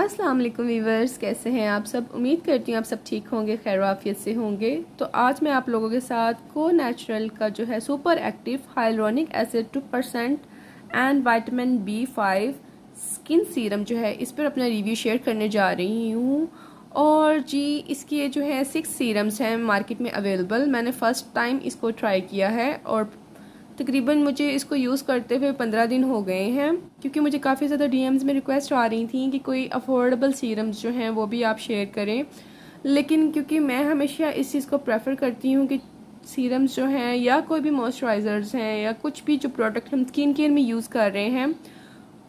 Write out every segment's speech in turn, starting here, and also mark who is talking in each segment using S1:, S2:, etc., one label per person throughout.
S1: अस्सलाम वालेकुम वीवर्स, कैसे हैं आप सब। उम्मीद करती हूँ आप सब ठीक होंगे, खैर आफियत से होंगे। तो आज मैं आप लोगों के साथ को नेचुरल का जो है super active hyaluronic acid 2% and vitamin B5 skin serum जो है इस पर अपना रिव्यू शेयर करने जा रही हूँ। और जी इसके जो है 6 सीरम्स हैं मार्केट में अवेलेबल। मैंने फ़र्स्ट टाइम इसको ट्राई किया है और तकरीबन मुझे इसको यूज़ करते हुए 15 दिन हो गए हैं, क्योंकि मुझे काफ़ी ज़्यादा डीएम्स में रिक्वेस्ट आ रही थी कि कोई अफोर्डेबल सीरम्स जो हैं वो भी आप शेयर करें। लेकिन क्योंकि मैं हमेशा इस चीज़ को प्रेफर करती हूँ कि सीरम्स जो हैं या कोई भी मॉइस्चराइज़र्स हैं या कुछ भी जो प्रोडक्ट हम स्किन केयर में यूज़ कर रहे हैं,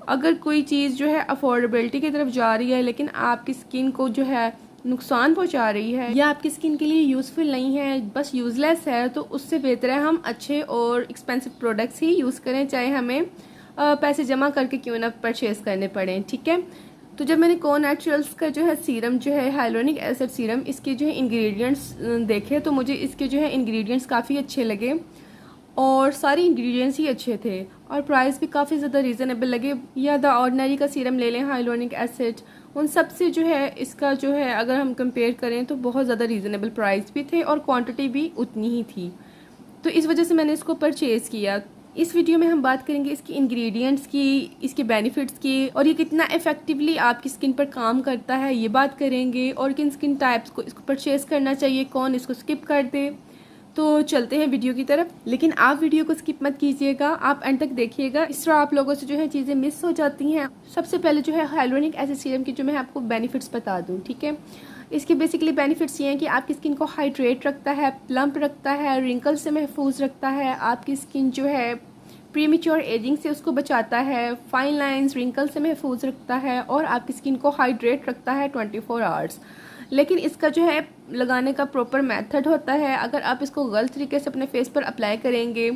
S1: अगर कोई चीज़ जो है अफोर्डेबिलिटी की तरफ जा रही है लेकिन आपकी स्किन को जो है नुकसान पहुंचा रही है या आपकी स्किन के लिए यूज़फुल नहीं है, बस यूज़लेस है, तो उससे बेहतर है हम अच्छे और एक्सपेंसिव प्रोडक्ट्स ही यूज़ करें, चाहे हमें पैसे जमा करके क्यों ना परचेज करने पड़ें। ठीक है, तो जब मैंने को नेचुरल्स का जो है सीरम जो है हाइलुरोनिक एसिड सीरम, इसके जो है इंग्रेडिएंट्स देखे तो मुझे इसके जो है इंग्रेडिएंट्स काफ़ी अच्छे लगे और सारे इंग्रेडिएंट्स ही अच्छे थे और प्राइस भी काफ़ी ज़्यादा रीज़नेबल लगे। या द ऑर्डिनरी का सीरम ले लें हाइलुरोनिक एसिड, उन सब से जो है इसका जो है अगर हम कंपेयर करें तो बहुत ज़्यादा रीज़नेबल प्राइस भी थे और क्वांटिटी भी उतनी ही थी, तो इस वजह से मैंने इसको परचेज़ किया। इस वीडियो में हम बात करेंगे इसके इंग्रेडिएंट्स की, इसके बेनिफिट्स की और ये कितना इफेक्टिवली आपकी स्किन पर काम करता है ये बात करेंगे, और किन स्किन टाइप्स को इसको परचेज़ करना चाहिए, कौन इसको स्किप कर दे। तो चलते हैं वीडियो की तरफ, लेकिन आप वीडियो को स्किप मत कीजिएगा, आप एंड तक देखिएगा, इस तरह आप लोगों से जो है चीज़ें मिस हो जाती हैं। सबसे पहले जो है हाइलुरोनिक एसिड सीरम की जो मैं आपको बेनिफिट्स बता दूं। ठीक है, इसके बेसिकली बेनिफिट्स ये हैं कि आपकी स्किन को हाइड्रेट रखता है, प्लम्प रखता है, रिंकल से महफूज रखता है, आपकी स्किन जो है प्रीमेच्योर एजिंग से उसको बचाता है, फाइन लाइंस रिंकल से महफूज रखता है और आपकी स्किन को हाइड्रेट रखता है 24 आवर्स। लेकिन इसका जो है लगाने का प्रॉपर मेथड होता है। अगर आप इसको गलत तरीके से अपने फेस पर अप्लाई करेंगे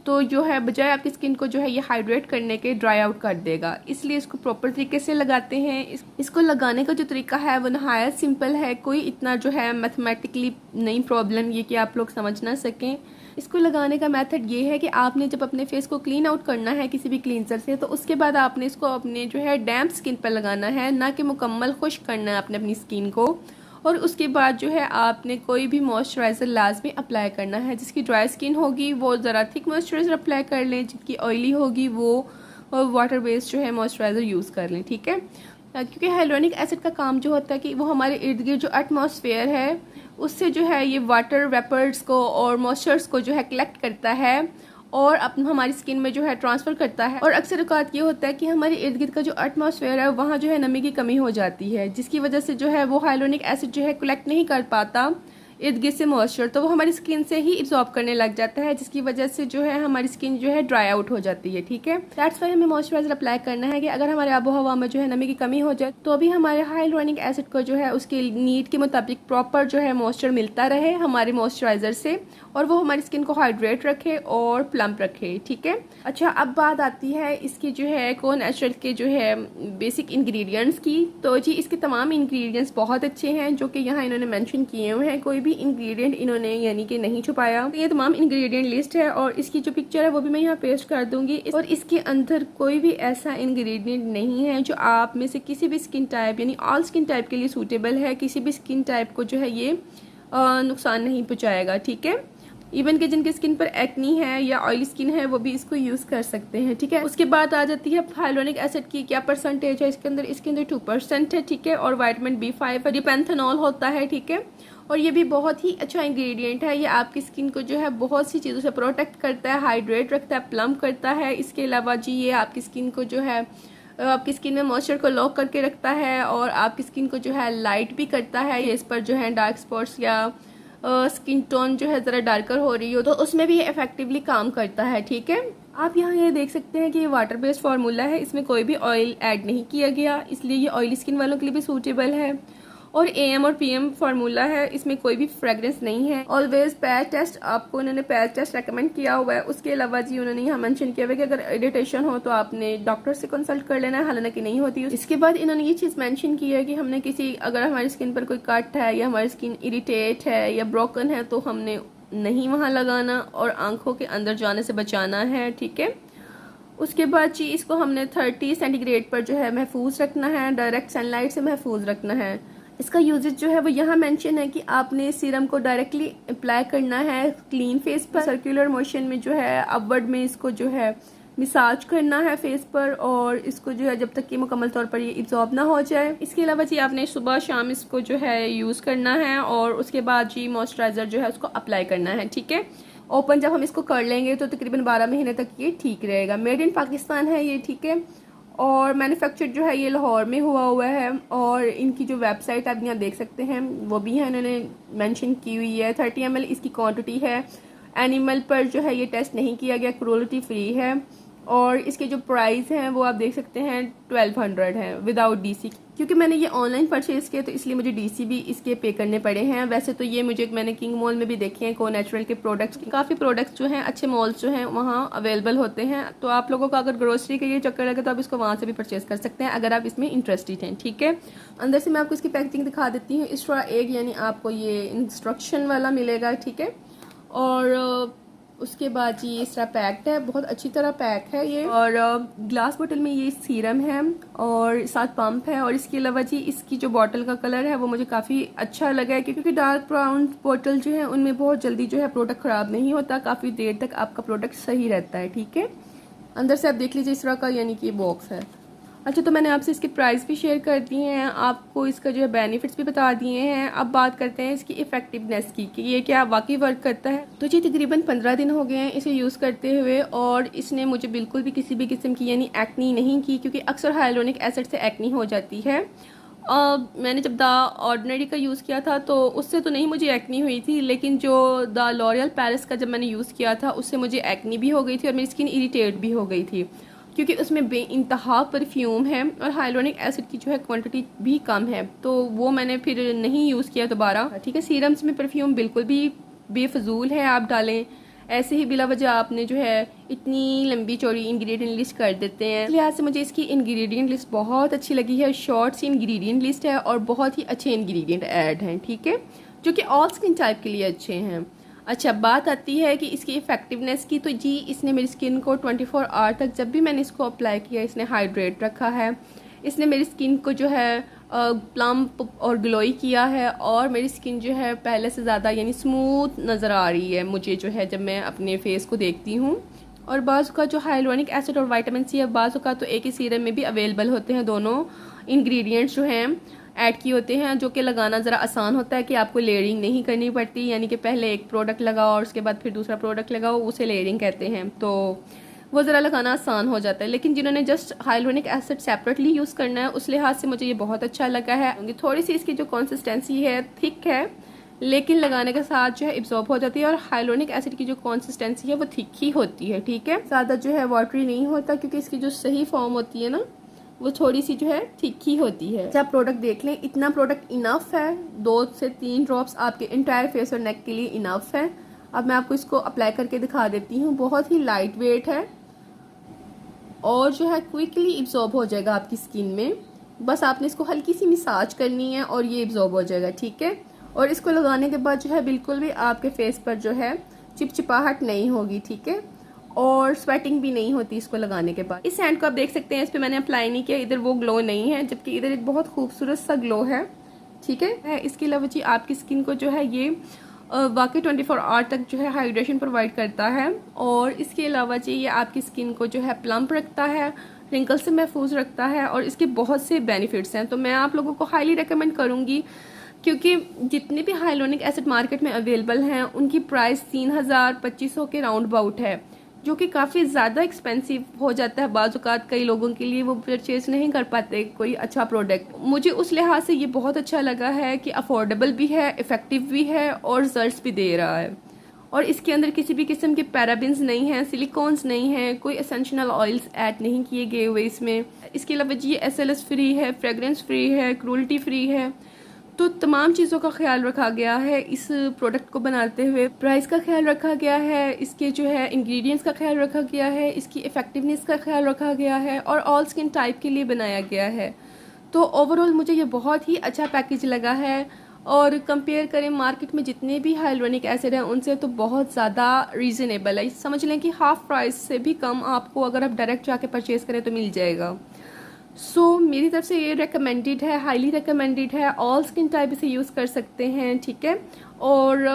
S1: तो जो है बजाय आपकी स्किन को जो है ये हाइड्रेट करने के ड्राई आउट कर देगा, इसलिए इसको प्रॉपर तरीके से लगाते हैं। इसको लगाने का जो तरीका है वो नहायत सिंपल है, कोई इतना जो है मैथमेटिकली नहीं प्रॉब्लम ये कि आप लोग समझ ना सकें। इसको लगाने का मेथड ये है कि आपने जब अपने फेस को क्लीन आउट करना है किसी भी क्लींजर से, तो उसके बाद आपने इसको अपने जो है डैम्प स्किन पर लगाना है, ना कि मुकम्मल खुश्क करना है आपने अपनी स्किन को। और उसके बाद जो है आपने कोई भी मॉइस्चराइज़र लाजमी अप्लाई करना है। जिसकी ड्राई स्किन होगी वो ज़रा थिक मॉइस्चराइज़र अप्लाई कर लें, जिसकी ऑयली होगी वो वाटर बेस्ड जो है मॉइस्चराइज़र यूज़ कर लें। ठीक है, क्योंकि हाइलुरोनिक एसिड का काम जो होता है कि वो हमारे इर्द गिर्द जो एटमॉस्फेयर है उससे जो है ये वाटर वेपर्स को और मॉइस्चर्स को जो है कलेक्ट करता है और अपना हमारी स्किन में जो है ट्रांसफ़र करता है। और अक्सर औक़ात ये होता है कि हमारे इर्द गिर्द का जो एटमॉस्फेयर है वहाँ जो है नमी की कमी हो जाती है, जिसकी वजह से जो है वो हाइलुरोनिक एसिड जो है कलेक्ट नहीं कर पाता इर्द गिर्द से मॉइस्चर, तो वो हमारी स्किन से ही इब्जॉर्ब करने लग जाता है, जिसकी वजह से जो है हमारी स्किन जो है ड्राई आउट हो जाती है। ठीक है, दैट्स वाई हमें मॉइस्चराइजर अप्लाई करना है कि अगर हमारे आबो हवा में जो है नमी की कमी हो जाए तो अभी हमारे हाइलुरोनिक एसिड को जो है उसके नीड के मुताबिक प्रॉपर जो है मॉइस्चर मिलता रहे हमारे मॉइस्चराइजर से, और वो हमारी स्किन को हाइड्रेट रखे और प्लम्प रखे। ठीक है, अच्छा अब बात आती है इसकी जो है को नेचुरल के जो है बेसिक इंग्रेडिएंट्स की। तो जी इसके तमाम इंग्रेडिएंट्स बहुत अच्छे हैं जो कि यहाँ इन्होंने मेंशन किए हुए हैं, कोई भी इंग्रेडिएंट इन्होंने यानी कि नहीं छुपाया। तो ये तमाम इंग्रेडिएंट लिस्ट है और इसकी जो पिक्चर है वो भी मैं यहाँ पेस्ट कर दूंगी। और इसके अंदर कोई भी ऐसा इंग्रेडिएंट नहीं है जो आप में से किसी भी स्किन टाइप यानी ऑल स्किन टाइप के लिए सूटेबल है, किसी भी स्किन टाइप को जो है ये नुकसान नहीं पहुँचाएगा। ठीक है, इवन कि जिनकी स्किन पर एक्नी है या ऑयली स्किन है वो भी इसको यूज़ कर सकते हैं। ठीक है, उसके बाद आ जाती है हाइलुरोनिक एसिड की क्या परसेंटेज है इसके अंदर 2% है। ठीक है, और विटामिन B5 है, ये पैंथेनॉल होता है। ठीक है, और ये भी बहुत ही अच्छा इंग्रेडिएंट है, ये आपकी स्किन को जो है बहुत सी चीज़ों से प्रोटेक्ट करता है, हाइड्रेट रखता है, प्लम्प करता है। इसके अलावा जी ये आपकी स्किन को जो है आपकी स्किन में मॉइस्चर को लॉक करके रखता है और आपकी स्किन को जो है लाइट भी करता है। इस पर जो है डार्क स्पॉट्स या स्किन टोन जो है ज़रा डार्कर हो रही हो तो उसमें भी ये इफेक्टिवली काम करता है। ठीक है, आप यहाँ ये देख सकते हैं कि ये वाटर बेस्ड फार्मूला है, इसमें कोई भी ऑयल ऐड नहीं किया गया, इसलिए ये ऑयली स्किन वालों के लिए भी सूटेबल है। और AM और PM फार्मूला है, इसमें कोई भी फ्रेगरेंस नहीं है। ऑलवेज पैच टेस्ट, आपको इन्होंने पैच टेस्ट रेकमेंड किया हुआ है। उसके अलावा जी उन्होंने यहाँ मेंशन किया हुआ है कि अगर इरिटेशन हो तो आपने डॉक्टर से कंसल्ट कर लेना है, हालांकि नहीं होती। इसके बाद इन्होंने ये चीज़ मेंशन की है कि हमने अगर हमारी स्किन पर कोई कट है या हमारी स्किन इरिटेट है या ब्रोकन है तो हमने नहीं वहाँ लगाना और आंखों के अंदर जाने से बचाना है। ठीक है, उसके बाद जी इसको हमने 30 सेंटीग्रेड पर जो है महफूज रखना है, डायरेक्ट सनलाइट से महफूज रखना है। इसका यूजेज जो है वो यहाँ मेंशन है कि आपने सीरम को डायरेक्टली अप्लाई करना है क्लीन फेस पर, सर्कुलर मोशन में जो है अपवर्ड में इसको जो है मिसाज करना है फेस पर, और इसको जो है जब तक कि मुकम्मल तौर पर ये इब्जॉर्ब ना हो जाए। इसके अलावा जी आपने सुबह शाम इसको जो है यूज़ करना है, और उसके बाद जी मॉइस्चराइज़र जो है उसको अप्लाई करना है, ठीक है। ओपन जब हम इसको कर लेंगे तो तकरीबन 12 महीने तक ये ठीक रहेगा। मेड इन पाकिस्तान है ये, ठीक है, और मैन्युफैक्चर जो है ये लाहौर में हुआ है, और इनकी जो वेबसाइट आप यहाँ देख सकते हैं वो भी है, इन्होंने मेंशन की हुई है। 30 ml इसकी क्वांटिटी है। एनिमल पर जो है ये टेस्ट नहीं किया गया, क्रूअल्टी फ्री है, और इसके जो प्राइस हैं वो आप देख सकते हैं 1200 है विदाउट डीसी। क्योंकि मैंने ये ऑनलाइन परचेज किया तो इसलिए मुझे डीसी भी इसके पे करने पड़े हैं। वैसे तो ये मुझे मैंने किंग मॉल में भी देखे हैं, को नेचुरल के प्रोडक्ट्स, काफ़ी प्रोडक्ट्स जो हैं अच्छे मॉल्स जो हैं वहाँ अवेलेबल होते हैं। तो आप लोगों का अगर ग्रोसरी का ये चक्कर लगे तो आप इसको वहाँ से भी परचेज कर सकते हैं अगर आप इसमें इंटरेस्टेड हैं, ठीक है। अंदर से मैं आपको इसकी पैकेजिंग दिखा देती हूँ। इस तरह एक यानी आपको ये इंस्ट्रक्शन वाला मिलेगा, ठीक है, और उसके बाद जी इस तरह पैक्ड है, बहुत अच्छी तरह पैक है ये, और ग्लास बोतल में ये सीरम है और साथ पंप है। और इसके अलावा जी इसकी जो बोतल का कलर है वो मुझे काफ़ी अच्छा लगा है, क्योंकि डार्क ब्राउन बोतल जो है उनमें बहुत जल्दी जो है प्रोडक्ट ख़राब नहीं होता, काफ़ी देर तक आपका प्रोडक्ट सही रहता है, ठीक है। अंदर से आप देख लीजिए इस तरह का यानी कि बॉक्स है। अच्छा, तो मैंने आपसे इसके प्राइस भी शेयर कर दिए हैं, आपको इसका जो है बेनिफिट्स भी बता दिए हैं। अब बात करते हैं इसकी इफ़ेक्टिवनेस की कि ये क्या वाकई वर्क करता है। तो जी तकरीबन 15 दिन हो गए हैं इसे यूज़ करते हुए, और इसने मुझे बिल्कुल भी किसी भी किस्म की यानी एक्नी नहीं की, क्योंकि अक्सर हाइलोनिक एसिड से एक्नी हो जाती है। मैंने जब द ऑर्डिनरी का यूज़ किया था तो उससे तो नहीं मुझे एक्नी हुई थी, लेकिन जो द लॉरियल पेरिस का जब मैंने यूज़ किया था उससे मुझे एक्नी भी हो गई थी और मेरी स्किन इरिटेट भी हो गई थी, क्योंकि उसमें बेइंतहा परफ्यूम है और हाइलोनिक एसिड की जो है क्वांटिटी भी कम है, तो वो मैंने फिर नहीं यूज़ किया दोबारा, ठीक है। सीरम्स में परफ्यूम बिल्कुल भी बेफजूल है, आप डालें ऐसे ही बिला वजह आपने जो है इतनी लंबी चौड़ी इंग्रेडिएंट लिस्ट कर देते हैं। इस लिहाज से मुझे इसकी इंग्रेडिएंट लिस्ट बहुत अच्छी लगी है, शॉर्ट सी इंग्रेडिएंट लिस्ट है और बहुत ही अच्छे इंग्रेडिएंट ऐड हैं, ठीक है, जो कि ऑल स्किन टाइप के लिए अच्छे हैं। अच्छा, बात आती है कि इसकी इफ़ेक्टिवनेस की, तो जी इसने मेरी स्किन को 24 आवर तक जब भी मैंने इसको अप्लाई किया इसने हाइड्रेट रखा है, इसने मेरी स्किन को जो है प्लम्प और ग्लोई किया है, और मेरी स्किन जो है पहले से ज़्यादा यानी स्मूथ नज़र आ रही है मुझे जो है जब मैं अपने फेस को देखती हूँ। और बाज़ का जो हाइलोनिक एसिड और विटामिन सी है बाज़ का तो एक ही सीरम में भी अवेलेबल होते हैं, दोनों इंग्रेडिएंट्स जो हैं ऐड किए होते हैं, जो कि लगाना ज़रा आसान होता है कि आपको लेयरिंग नहीं करनी पड़ती, यानी कि पहले एक प्रोडक्ट लगाओ और उसके बाद फिर दूसरा प्रोडक्ट लगाओ, उसे लेयरिंग कहते हैं, तो वो ज़रा लगाना आसान हो जाता है। लेकिन जिन्होंने just hyaluronic acid separately use करना है उस लिहाज से मुझे ये बहुत अच्छा लगा है। थोड़ी सी इसकी जो कंसिस्टेंसी है थिक है, लेकिन लगाने के साथ जो है इब्जॉर्ब हो जाती है, और हाइलोनिक एसिड की जो कंसिस्टेंसी है वो थिक ही होती है, ठीक है, ज़्यादा जो है वाटरी नहीं होता, क्योंकि इसकी जो सही फॉर्म होती है ना वो थोड़ी सी जो है थिक ही होती है। जब प्रोडक्ट देख लें, इतना प्रोडक्ट इनफ है, 2 से 3 ड्रॉप्स आपके इंटायर फेस और नेक के लिए इनफ है। अब मैं आपको इसको अप्लाई करके दिखा देती हूँ। बहुत ही लाइट वेट है और जो है क्विकली इब्जॉर्ब हो जाएगा आपकी स्किन में, बस आपने इसको हल्की सी मसाज करनी है और ये इब्जॉर्ब हो जाएगा, ठीक है। और इसको लगाने के बाद जो है बिल्कुल भी आपके फेस पर जो है चिपचिपाहट नहीं होगी, ठीक है, और स्वेटिंग भी नहीं होती इसको लगाने के बाद। इस हैंड को आप देख सकते हैं, इस पे मैंने अप्लाई नहीं किया, इधर वो ग्लो नहीं है, जबकि इधर एक बहुत खूबसूरत सा ग्लो है, ठीक है। इसके अलावा जी आपकी स्किन को जो है ये वाकई 24 आवर तक जो है हाइड्रेशन प्रोवाइड करता है, और इसके अलावा जी ये आपकी स्किन को जो है प्लम्प रखता है, रिंकल से महफूज रखता है, और इसके बहुत से बेनिफिट्स हैं। तो मैं आप लोगों को हाईली रिकमेंड करूँगी, क्योंकि जितने भी हाइलोनिक एसिड मार्केट में अवेलेबल हैं उनकी प्राइस 3000-2500 के राउंड अबाउट है, जो कि काफ़ी ज़्यादा एक्सपेंसिव हो जाता है। बाज़ औक़ात कई लोगों के लिए वो परचेज़ नहीं कर पाते कोई अच्छा प्रोडक्ट। मुझे उस लिहाज से ये बहुत अच्छा लगा है कि अफोर्डेबल भी है, इफ़ेक्टिव भी है और रिजल्ट्स भी दे रहा है, और इसके अंदर किसी भी किस्म के पैराबिन्स नहीं हैं, सिलिकॉन्स नहीं हैं, कोई एसेंशियल ऑयल्स ऐड नहीं किए गए हुए इसमें। इसके अलावा जी SLS फ्री है, फ्रेगरेंस फ्री है, क्रूअल्टी फ्री है, तो तमाम चीज़ों का ख्याल रखा गया है इस प्रोडक्ट को बनाते हुए। प्राइस का ख्याल रखा गया है, इसके जो है इंग्रेडिएंट्स का ख्याल रखा गया है, इसकी इफ़ेक्टिवनेस का ख्याल रखा गया है, और ऑल स्किन टाइप के लिए बनाया गया है। तो ओवरऑल मुझे ये बहुत ही अच्छा पैकेज लगा है, और कंपेयर करें मार्केट में जितने भी हाइलोनिक एसिड हैं उनसे तो बहुत ज़्यादा रीज़नेबल है। समझ लें कि हाफ प्राइस से भी कम आपको अगर आप डायरेक्ट जाके परचेज़ करें तो मिल जाएगा। सो मेरी तरफ से ये रिकमेंडेड है, हाईली रिकमेंडेड है। ऑल स्किन टाइप इसे यूज़ कर सकते हैं, ठीक है। और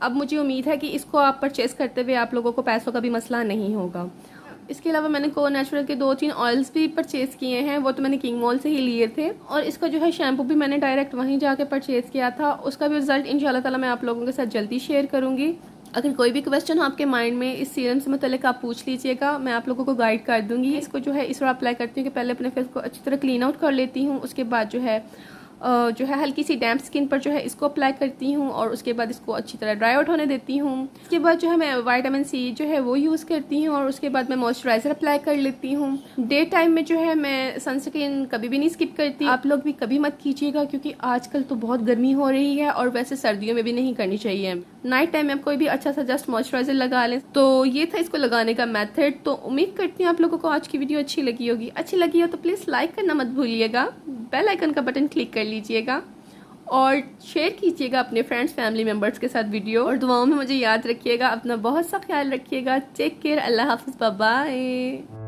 S1: अब मुझे उम्मीद है कि इसको आप परचेज़ करते हुए आप लोगों को पैसों का भी मसला नहीं होगा। इसके अलावा मैंने को नेचुरल के 2-3 ऑयल्स भी परचेज़ किए हैं, वो तो मैंने किंग मॉल से ही लिए थे। और इसका जो है शैम्पू भी मैंने डायरेक्ट वहीं जाके परचेज़ किया था। उसका भी रिज़ल्ट इंशाल्लाह ताला मैं आप लोगों के साथ जल्दी शेयर करूँगी। अगर कोई भी क्वेश्चन हो आपके माइंड में इस सीरम से मतलब आप पूछ लीजिएगा, मैं आप लोगों को गाइड कर दूँगी। इसको जो है इस तरह अप्लाई करती हूँ कि पहले अपने फेस को अच्छी तरह क्लीन आउट कर लेती हूँ। उसके बाद जो है हल्की सी डैम्प स्किन पर जो है इसको अप्लाई करती हूँ और उसके बाद इसको अच्छी तरह ड्राई आउट होने देती हूँ। उसके बाद जो है मैं विटामिन सी जो है वो यूज़ करती हूँ और उसके बाद मैं मॉइस्चराइज़र अप्लाई कर लेती हूँ। डे टाइम में जो है मैं सनस्क्रीन कभी भी नहीं स्किप करती। आप लोग भी कभी मत कीजिएगा क्योंकि आजकल तो बहुत गर्मी हो रही है और वैसे सर्दियों में भी नहीं करनी चाहिए। नाइट टाइम में आप कोई भी अच्छा सा जस्ट मॉइस्चराइज़र लगा लें। तो ये था इसको लगाने का मेथड। तो उम्मीद करती हूँ आप लोगों को आज की वीडियो अच्छी लगी होगी। अच्छी लगी हो तो प्लीज़ लाइक करना मत भूलिएगा, बेल आइकन का बटन क्लिक कर लीजिएगा और शेयर कीजिएगा अपने फ्रेंड्स फैमिली मेम्बर्स के साथ वीडियो। और दुआओं में मुझे याद रखिएगा। अपना बहुत सा ख्याल रखिएगा। Take care. अल्लाह हाफिज़। Bye bye.